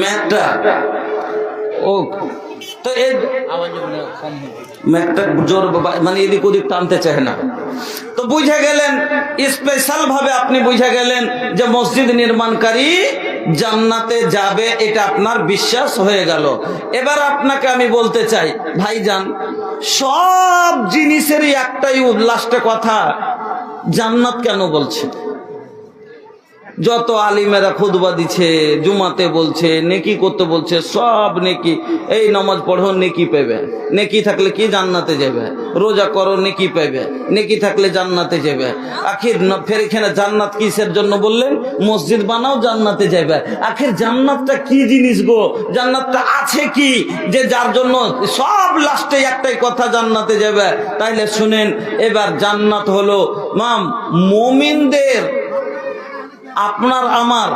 ম্যাকটা ও তো এই ম্যাকটা জোর মানে এদিক ওদিক টানতে চায় না। তো বুঝে গেলেন, স্পেশাল ভাবে আপনি বুঝে গেলেন যে মসজিদ নির্মাণকারী জান্নাতে যাবে, এটা আপনার বিশ্বাস হয়ে গেল। এবার আপনাকে আমি বলতে চাই ভাইজান, সব জিনিসেরই একটাই লাস্টে কথা, জান্নাত কেন বলছে? যত আলিমেরা খুতবা দিচ্ছে, জুমাতে বলছে, নেকি করতে বলছে, সব নেকি। এই নামাজ পড়ো নেকি পাবে, নেকি থাকলে কি জান্নাতে যাবে। রোজা করো নেকি পাবে, নেকি থাকলে জান্নাতে যাবে। আখির ফের এখানে জান্নাত কিসের জন্য বললেন? মসজিদ বানাও জান্নাতে যাবে। আখির জান্নাতটা কি জিনিস গো? জান্নাতটা আছে কি যে যার জন্য সব লাস্টে একটাই কথা, জান্নাতে যাবে? তাইলে শুনেন, এবার জান্নাত হলো মুমিনদের, আপনার আমার